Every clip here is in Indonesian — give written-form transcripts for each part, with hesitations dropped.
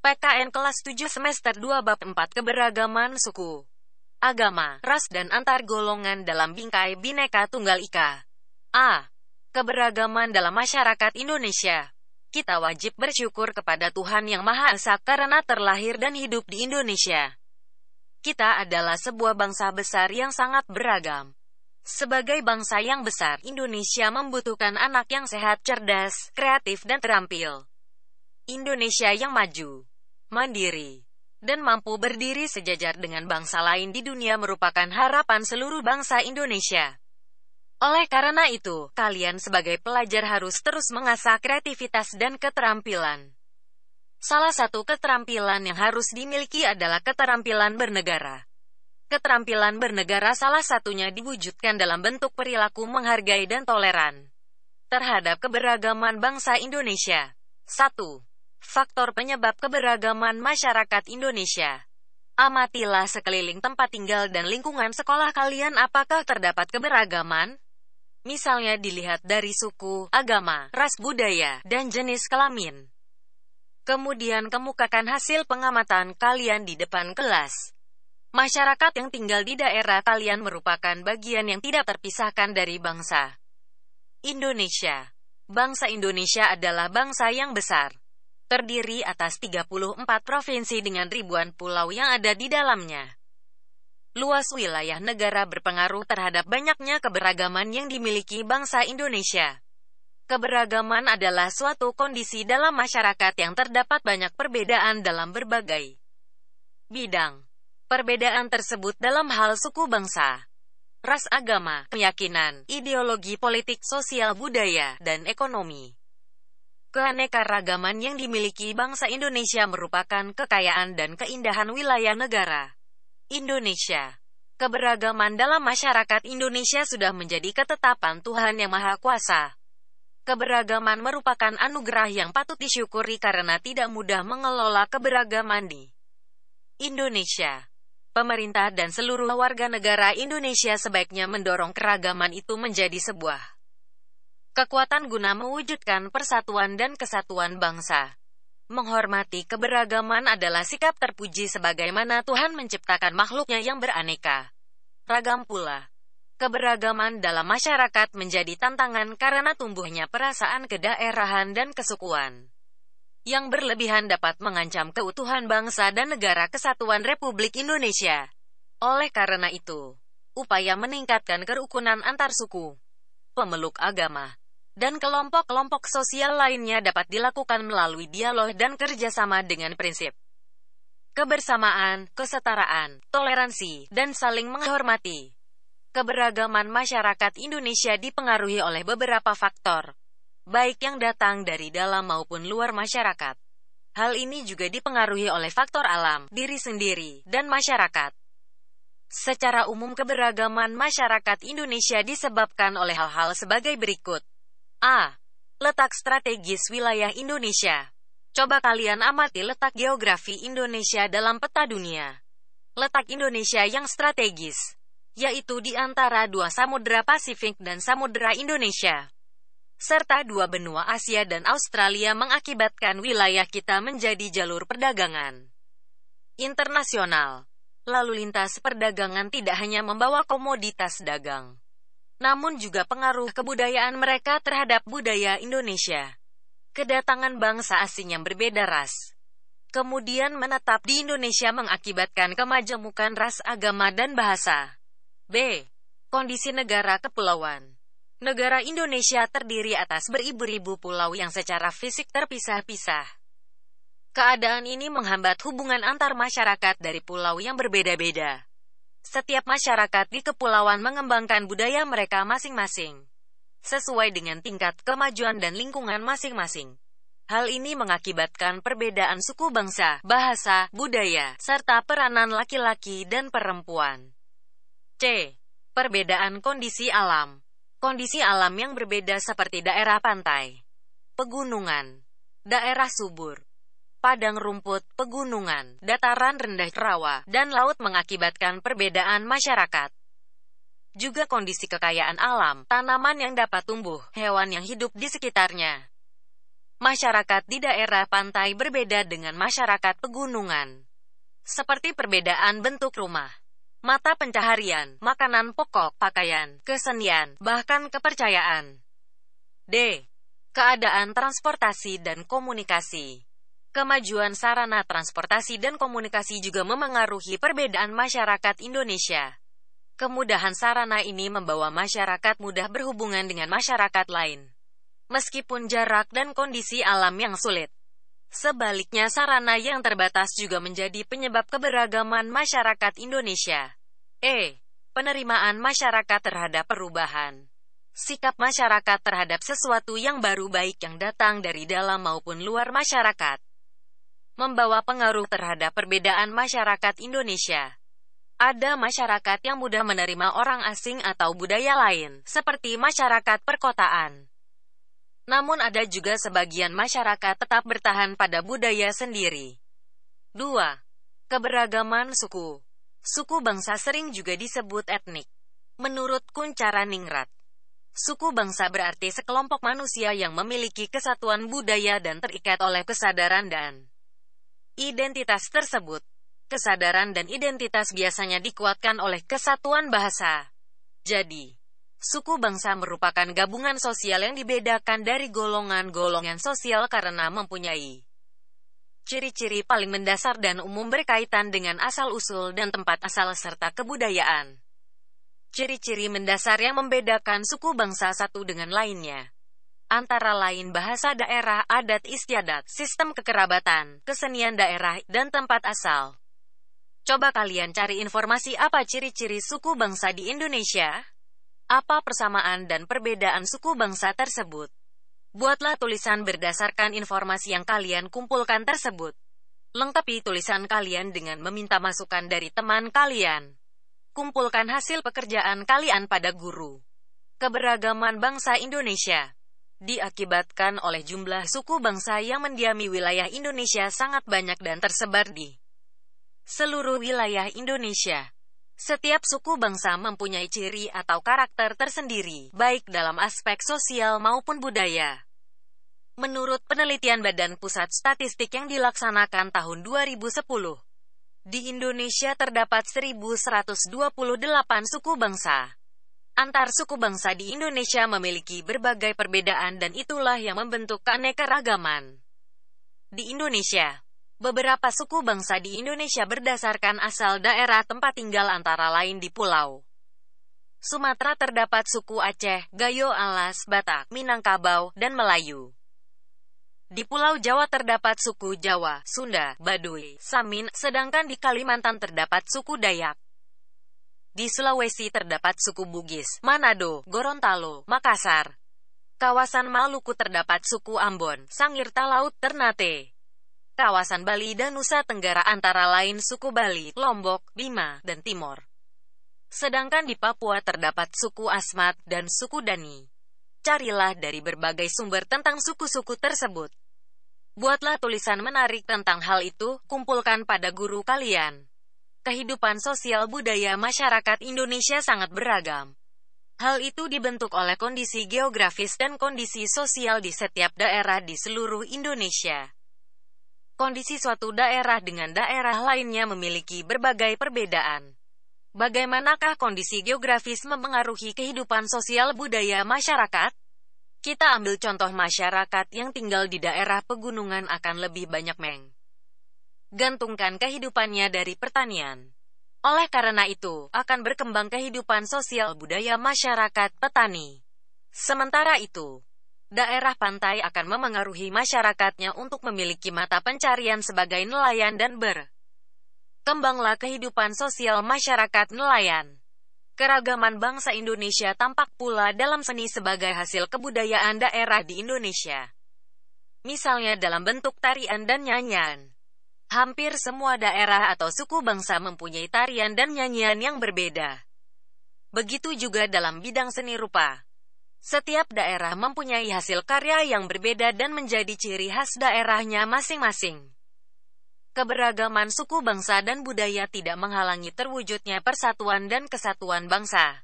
PKN kelas 7 semester 2 bab 4 keberagaman suku, agama, ras dan antar golongan dalam bingkai Bhinneka Tunggal Ika. A. Keberagaman dalam masyarakat Indonesia. Kita wajib bersyukur kepada Tuhan Yang Maha Esa karena terlahir dan hidup di Indonesia. Kita adalah sebuah bangsa besar yang sangat beragam. Sebagai bangsa yang besar, Indonesia membutuhkan anak yang sehat, cerdas, kreatif dan terampil. Indonesia yang maju, mandiri, dan mampu berdiri sejajar dengan bangsa lain di dunia merupakan harapan seluruh bangsa Indonesia. Oleh karena itu, kalian sebagai pelajar harus terus mengasah kreativitas dan keterampilan. Salah satu keterampilan yang harus dimiliki adalah keterampilan bernegara. Keterampilan bernegara salah satunya diwujudkan dalam bentuk perilaku menghargai dan toleran terhadap keberagaman bangsa Indonesia. 1. Faktor penyebab keberagaman masyarakat Indonesia. Amatilah sekeliling tempat tinggal dan lingkungan sekolah kalian apakah terdapat keberagaman. Misalnya dilihat dari suku, agama, ras, budaya, dan jenis kelamin. Kemudian kemukakan hasil pengamatan kalian di depan kelas. Masyarakat yang tinggal di daerah kalian merupakan bagian yang tidak terpisahkan dari bangsa Indonesia. Bangsa Indonesia adalah bangsa yang besar, terdiri atas 34 provinsi dengan ribuan pulau yang ada di dalamnya. Luas wilayah negara berpengaruh terhadap banyaknya keberagaman yang dimiliki bangsa Indonesia. Keberagaman adalah suatu kondisi dalam masyarakat yang terdapat banyak perbedaan dalam berbagai bidang. Perbedaan tersebut dalam hal suku bangsa, ras, agama, keyakinan, ideologi politik, sosial, budaya, dan ekonomi. Keanekaragaman yang dimiliki bangsa Indonesia merupakan kekayaan dan keindahan wilayah negara Indonesia. Keberagaman dalam masyarakat Indonesia sudah menjadi ketetapan Tuhan Yang Maha Kuasa. Keberagaman merupakan anugerah yang patut disyukuri karena tidak mudah mengelola keberagaman di Indonesia. Pemerintah dan seluruh warga negara Indonesia sebaiknya mendorong keragaman itu menjadi sebuah kekuatan guna mewujudkan persatuan dan kesatuan bangsa. Menghormati keberagaman adalah sikap terpuji sebagaimana Tuhan menciptakan makhluknya yang beraneka ragam pula. Keberagaman dalam masyarakat menjadi tantangan karena tumbuhnya perasaan kedaerahan dan kesukuan yang berlebihan dapat mengancam keutuhan bangsa dan negara kesatuan Republik Indonesia. Oleh karena itu, upaya meningkatkan kerukunan antar suku, pemeluk agama, dan kelompok-kelompok sosial lainnya dapat dilakukan melalui dialog dan kerjasama dengan prinsip kebersamaan, kesetaraan, toleransi, dan saling menghormati. Keberagaman masyarakat Indonesia dipengaruhi oleh beberapa faktor, baik yang datang dari dalam maupun luar masyarakat. Hal ini juga dipengaruhi oleh faktor alam, diri sendiri, dan masyarakat. Secara umum keberagaman masyarakat Indonesia disebabkan oleh hal-hal sebagai berikut. A. Letak strategis wilayah Indonesia. Coba kalian amati letak geografi Indonesia dalam peta dunia. Letak Indonesia yang strategis, yaitu di antara dua samudera Pasifik dan Samudera Indonesia, serta dua benua Asia dan Australia mengakibatkan wilayah kita menjadi jalur perdagangan internasional. Lalu lintas perdagangan tidak hanya membawa komoditas dagang, namun juga pengaruh kebudayaan mereka terhadap budaya Indonesia. Kedatangan bangsa asing yang berbeda ras, kemudian menetap di Indonesia mengakibatkan kemajemukan ras, agama, dan bahasa. B. Kondisi negara kepulauan. Negara Indonesia terdiri atas beribu-ribu pulau yang secara fisik terpisah-pisah. Keadaan ini menghambat hubungan antar masyarakat dari pulau yang berbeda-beda. Setiap masyarakat di kepulauan mengembangkan budaya mereka masing-masing, sesuai dengan tingkat kemajuan dan lingkungan masing-masing. Hal ini mengakibatkan perbedaan suku bangsa, bahasa, budaya, serta peranan laki-laki dan perempuan. C. Perbedaan kondisi alam. Kondisi alam yang berbeda seperti daerah pantai, pegunungan, daerah subur, padang rumput, pegunungan, dataran rendah, rawa, dan laut mengakibatkan perbedaan masyarakat. Juga kondisi kekayaan alam, tanaman yang dapat tumbuh, hewan yang hidup di sekitarnya, Masyarakat di daerah pantai berbeda dengan masyarakat pegunungan. Seperti perbedaan bentuk rumah, mata pencaharian, makanan pokok, pakaian, kesenian, bahkan kepercayaan. D. Keadaan transportasi dan komunikasi. Kemajuan sarana transportasi dan komunikasi juga memengaruhi perbedaan masyarakat Indonesia. Kemudahan sarana ini membawa masyarakat mudah berhubungan dengan masyarakat lain, meskipun jarak dan kondisi alam yang sulit. Sebaliknya, sarana yang terbatas juga menjadi penyebab keberagaman masyarakat Indonesia. Penerimaan masyarakat terhadap perubahan. Sikap masyarakat terhadap sesuatu yang baru, baik yang datang dari dalam maupun luar masyarakat, membawa pengaruh terhadap perbedaan masyarakat Indonesia. Ada masyarakat yang mudah menerima orang asing atau budaya lain, seperti masyarakat perkotaan. Namun ada juga sebagian masyarakat tetap bertahan pada budaya sendiri. 2. Keberagaman suku. Suku bangsa sering juga disebut etnik. Menurut Kuncharaningrat, suku bangsa berarti sekelompok manusia yang memiliki kesatuan budaya dan terikat oleh kesadaran dan identitas tersebut. Kesadaran dan identitas biasanya dikuatkan oleh kesatuan bahasa. Jadi, suku bangsa merupakan gabungan sosial yang dibedakan dari golongan-golongan sosial karena mempunyai ciri-ciri paling mendasar dan umum berkaitan dengan asal-usul dan tempat asal serta kebudayaan. Ciri-ciri mendasar yang membedakan suku bangsa satu dengan lainnya antara lain bahasa daerah, adat istiadat, sistem kekerabatan, kesenian daerah, dan tempat asal. Coba kalian cari informasi apa ciri-ciri suku bangsa di Indonesia? Apa persamaan dan perbedaan suku bangsa tersebut? Buatlah tulisan berdasarkan informasi yang kalian kumpulkan tersebut. Lengkapi tulisan kalian dengan meminta masukan dari teman kalian. Kumpulkan hasil pekerjaan kalian pada guru. Keberagaman bangsa Indonesia diakibatkan oleh jumlah suku bangsa yang mendiami wilayah Indonesia sangat banyak dan tersebar di seluruh wilayah Indonesia. Setiap suku bangsa mempunyai ciri atau karakter tersendiri, baik dalam aspek sosial maupun budaya. Menurut penelitian Badan Pusat Statistik yang dilaksanakan tahun 2010, di Indonesia terdapat 1.128 suku bangsa. Antar suku bangsa di Indonesia memiliki berbagai perbedaan dan itulah yang membentuk keanekaragaman. Di Indonesia, beberapa suku bangsa di Indonesia berdasarkan asal daerah tempat tinggal antara lain di Pulau Sumatera terdapat suku Aceh, Gayo, Alas, Batak, Minangkabau, dan Melayu. Di Pulau Jawa terdapat suku Jawa, Sunda, Baduy, Samin, sedangkan di Kalimantan terdapat suku Dayak. Di Sulawesi terdapat suku Bugis, Manado, Gorontalo, Makassar. Kawasan Maluku terdapat suku Ambon, Sangir, Talaut, Ternate. Kawasan Bali dan Nusa Tenggara antara lain suku Bali, Lombok, Bima, dan Timor. Sedangkan di Papua terdapat suku Asmat dan suku Dani. Carilah dari berbagai sumber tentang suku-suku tersebut. Buatlah tulisan menarik tentang hal itu, kumpulkan pada guru kalian. Kehidupan sosial budaya masyarakat Indonesia sangat beragam. Hal itu dibentuk oleh kondisi geografis dan kondisi sosial di setiap daerah di seluruh Indonesia. Kondisi suatu daerah dengan daerah lainnya memiliki berbagai perbedaan. Bagaimanakah kondisi geografis memengaruhi kehidupan sosial budaya masyarakat? Kita ambil contoh masyarakat yang tinggal di daerah pegunungan akan lebih banyak menggantungkan kehidupannya dari pertanian. Oleh karena itu, akan berkembang kehidupan sosial budaya masyarakat petani. Sementara itu, daerah pantai akan memengaruhi masyarakatnya untuk memiliki mata pencarian sebagai nelayan dan berkembanglah kehidupan sosial masyarakat nelayan. Keragaman bangsa Indonesia tampak pula dalam seni sebagai hasil kebudayaan daerah di Indonesia. Misalnya dalam bentuk tarian dan nyanyian. Hampir semua daerah atau suku bangsa mempunyai tarian dan nyanyian yang berbeda. Begitu juga dalam bidang seni rupa. Setiap daerah mempunyai hasil karya yang berbeda dan menjadi ciri khas daerahnya masing-masing. Keberagaman suku bangsa dan budaya tidak menghalangi terwujudnya persatuan dan kesatuan bangsa.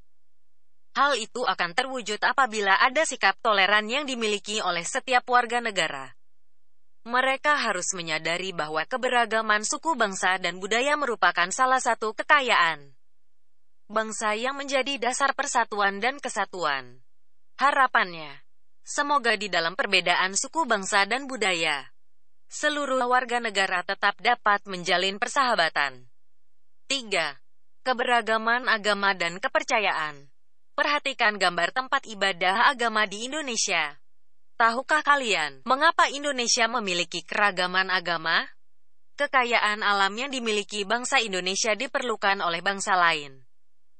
Hal itu akan terwujud apabila ada sikap toleran yang dimiliki oleh setiap warga negara. Mereka harus menyadari bahwa keberagaman suku, bangsa, dan budaya merupakan salah satu kekayaan bangsa yang menjadi dasar persatuan dan kesatuan. Harapannya, semoga di dalam perbedaan suku, bangsa, dan budaya, seluruh warga negara tetap dapat menjalin persahabatan. 3. Keberagaman agama dan kepercayaan. Perhatikan gambar tempat ibadah agama di Indonesia. Tahukah kalian, mengapa Indonesia memiliki keragaman agama? Kekayaan alam yang dimiliki bangsa Indonesia diperlukan oleh bangsa lain.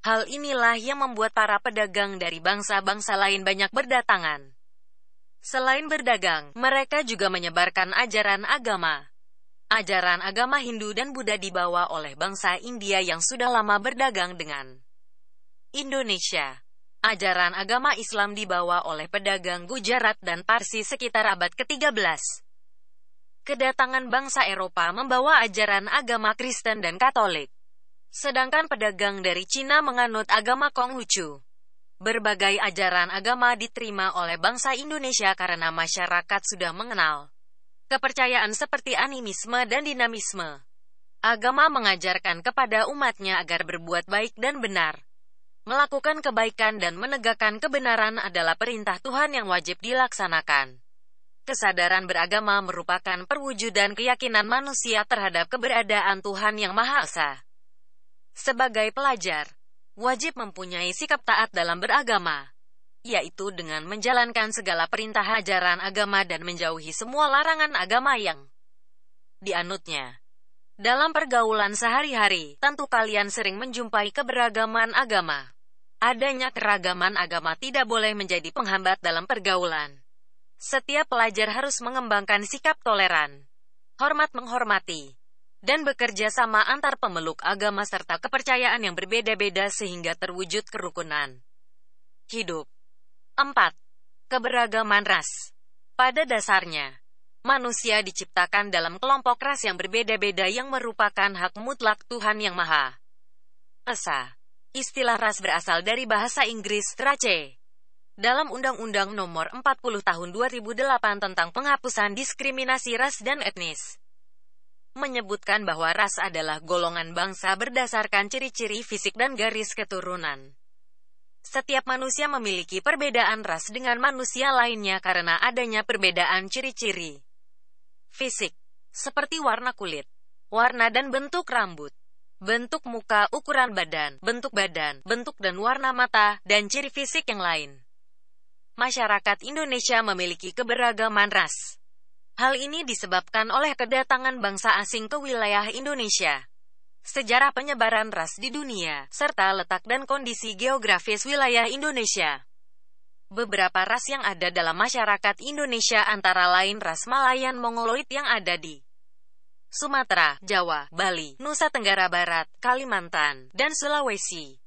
Hal inilah yang membuat para pedagang dari bangsa-bangsa lain banyak berdatangan. Selain berdagang, mereka juga menyebarkan ajaran agama. Ajaran agama Hindu dan Buddha dibawa oleh bangsa India yang sudah lama berdagang dengan Indonesia. Ajaran agama Islam dibawa oleh pedagang Gujarat dan Parsi sekitar abad ke-13. Kedatangan bangsa Eropa membawa ajaran agama Kristen dan Katolik. Sedangkan pedagang dari Cina menganut agama Konghucu. Berbagai ajaran agama diterima oleh bangsa Indonesia karena masyarakat sudah mengenal kepercayaan seperti animisme dan dinamisme. Agama mengajarkan kepada umatnya agar berbuat baik dan benar. Melakukan kebaikan dan menegakkan kebenaran adalah perintah Tuhan yang wajib dilaksanakan. Kesadaran beragama merupakan perwujudan keyakinan manusia terhadap keberadaan Tuhan yang Maha Esa. Sebagai pelajar, wajib mempunyai sikap taat dalam beragama, yaitu dengan menjalankan segala perintah ajaran agama dan menjauhi semua larangan agama yang dianutnya. Dalam pergaulan sehari-hari, tentu kalian sering menjumpai keberagaman agama. Adanya keragaman agama tidak boleh menjadi penghambat dalam pergaulan. Setiap pelajar harus mengembangkan sikap toleran, hormat menghormati, dan bekerja sama antar pemeluk agama serta kepercayaan yang berbeda-beda sehingga terwujud kerukunan hidup. 4. Keberagaman ras. Pada dasarnya, manusia diciptakan dalam kelompok ras yang berbeda-beda yang merupakan hak mutlak Tuhan yang Maha Esa. Istilah ras berasal dari bahasa Inggris, race. Dalam Undang-Undang Nomor 40 Tahun 2008 tentang penghapusan diskriminasi ras dan etnis, menyebutkan bahwa ras adalah golongan bangsa berdasarkan ciri-ciri fisik dan garis keturunan. Setiap manusia memiliki perbedaan ras dengan manusia lainnya karena adanya perbedaan ciri-ciri fisik, seperti warna kulit, warna dan bentuk rambut, bentuk muka, ukuran badan, bentuk dan warna mata, dan ciri fisik yang lain. Masyarakat Indonesia memiliki keberagaman ras. Hal ini disebabkan oleh kedatangan bangsa asing ke wilayah Indonesia, sejarah penyebaran ras di dunia, serta letak dan kondisi geografis wilayah Indonesia. Beberapa ras yang ada dalam masyarakat Indonesia antara lain ras Malayan Mongoloid yang ada di Sumatera, Jawa, Bali, Nusa Tenggara Barat, Kalimantan, dan Sulawesi.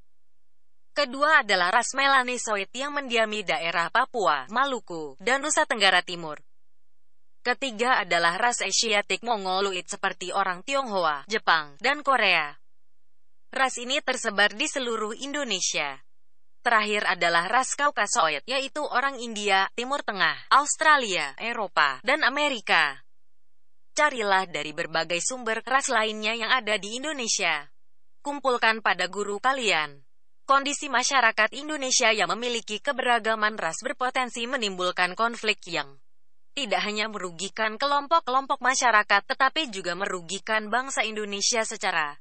Kedua adalah ras Melanisoid yang mendiami daerah Papua, Maluku, dan Nusa Tenggara Timur. Ketiga adalah ras Asiatic Mongoloid seperti orang Tionghoa, Jepang, dan Korea. Ras ini tersebar di seluruh Indonesia. Terakhir adalah ras Kaukasoid, yaitu orang India, Timur Tengah, Australia, Eropa, dan Amerika. Carilah dari berbagai sumber ras lainnya yang ada di Indonesia. Kumpulkan pada guru kalian. Kondisi masyarakat Indonesia yang memiliki keberagaman ras berpotensi menimbulkan konflik yang tidak hanya merugikan kelompok-kelompok masyarakat tetapi juga merugikan bangsa Indonesia secara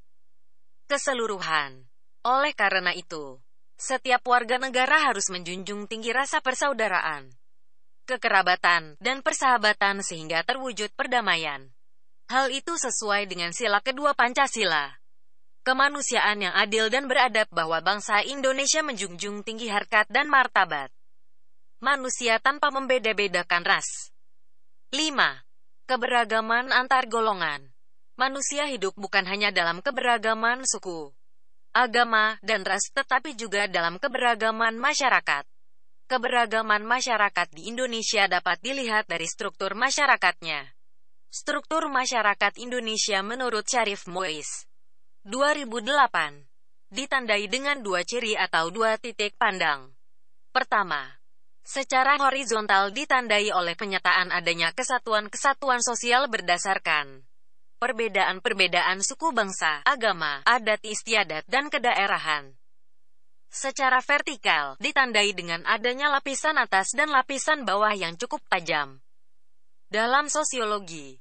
keseluruhan. Oleh karena itu, setiap warga negara harus menjunjung tinggi rasa persaudaraan, kekerabatan, dan persahabatan sehingga terwujud perdamaian. Hal itu sesuai dengan sila kedua Pancasila. Kemanusiaan yang adil dan beradab bahwa bangsa Indonesia menjunjung tinggi harkat dan martabat manusia tanpa membeda-bedakan ras. 5. Keberagaman antar golongan. Manusia hidup bukan hanya dalam keberagaman suku, agama, dan ras tetapi juga dalam keberagaman masyarakat. Keberagaman masyarakat di Indonesia dapat dilihat dari struktur masyarakatnya. Struktur masyarakat Indonesia menurut Syarif Mois 2008 ditandai dengan dua ciri atau dua titik pandang. Pertama, Secara horizontal ditandai oleh penyataan adanya kesatuan-kesatuan sosial berdasarkan perbedaan-perbedaan suku bangsa, agama, adat istiadat, dan kedaerahan. Secara vertikal, ditandai dengan adanya lapisan atas dan lapisan bawah yang cukup tajam. Dalam sosiologi,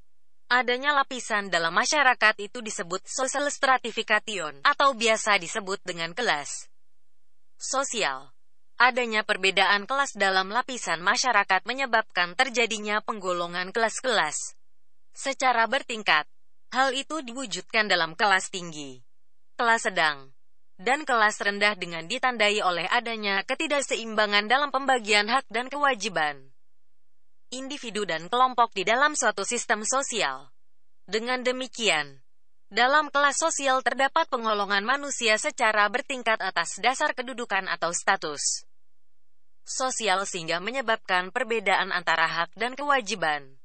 adanya lapisan dalam masyarakat itu disebut social stratification, atau biasa disebut dengan kelas sosial. Adanya perbedaan kelas dalam lapisan masyarakat menyebabkan terjadinya penggolongan kelas-kelas secara bertingkat. Hal itu diwujudkan dalam kelas tinggi, kelas sedang, dan kelas rendah dengan ditandai oleh adanya ketidakseimbangan dalam pembagian hak dan kewajiban individu dan kelompok di dalam suatu sistem sosial. Dengan demikian, dalam kelas sosial terdapat penggolongan manusia secara bertingkat atas dasar kedudukan atau status sosial sehingga menyebabkan perbedaan antara hak dan kewajiban.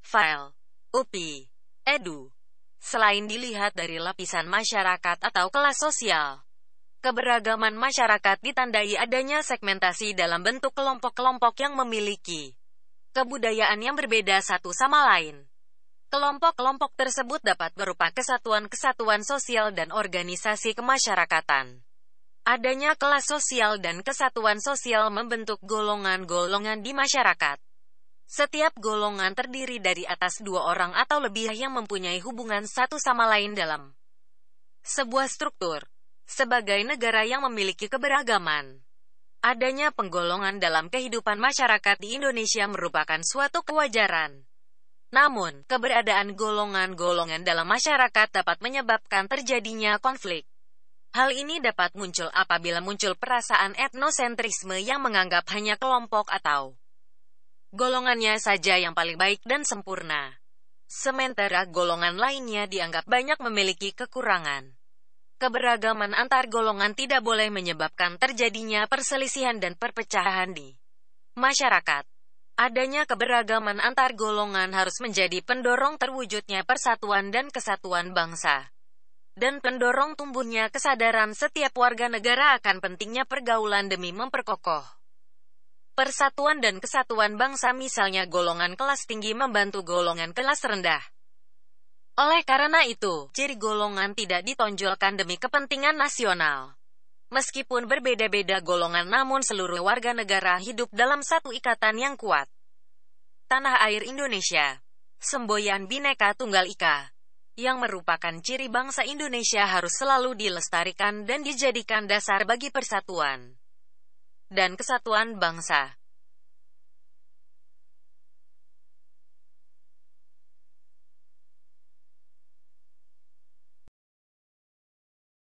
File UPI Edu. Selain dilihat dari lapisan masyarakat atau kelas sosial, keberagaman masyarakat ditandai adanya segmentasi dalam bentuk kelompok-kelompok yang memiliki kebudayaan yang berbeda satu sama lain. Kelompok-kelompok tersebut dapat berupa kesatuan-kesatuan sosial dan organisasi kemasyarakatan. Adanya kelas sosial dan kesatuan sosial membentuk golongan-golongan di masyarakat. Setiap golongan terdiri dari atas dua orang atau lebih yang mempunyai hubungan satu sama lain dalam sebuah struktur. Sebagai negara yang memiliki keberagaman, adanya penggolongan dalam kehidupan masyarakat di Indonesia merupakan suatu kewajaran. Namun, keberadaan golongan-golongan dalam masyarakat dapat menyebabkan terjadinya konflik. Hal ini dapat muncul apabila muncul perasaan etnosentrisme yang menganggap hanya kelompok atau golongannya saja yang paling baik dan sempurna, sementara golongan lainnya dianggap banyak memiliki kekurangan. Keberagaman antar golongan tidak boleh menyebabkan terjadinya perselisihan dan perpecahan di masyarakat. Adanya keberagaman antar golongan harus menjadi pendorong terwujudnya persatuan dan kesatuan bangsa, dan pendorong tumbuhnya kesadaran setiap warga negara akan pentingnya pergaulan demi memperkokoh persatuan dan kesatuan bangsa. Misalnya golongan kelas tinggi membantu golongan kelas rendah. Oleh karena itu, ciri golongan tidak ditonjolkan demi kepentingan nasional. Meskipun berbeda-beda golongan, namun seluruh warga negara hidup dalam satu ikatan yang kuat. Tanah air Indonesia, semboyan Bhinneka Tunggal Ika, yang merupakan ciri bangsa Indonesia harus selalu dilestarikan dan dijadikan dasar bagi persatuan dan kesatuan bangsa.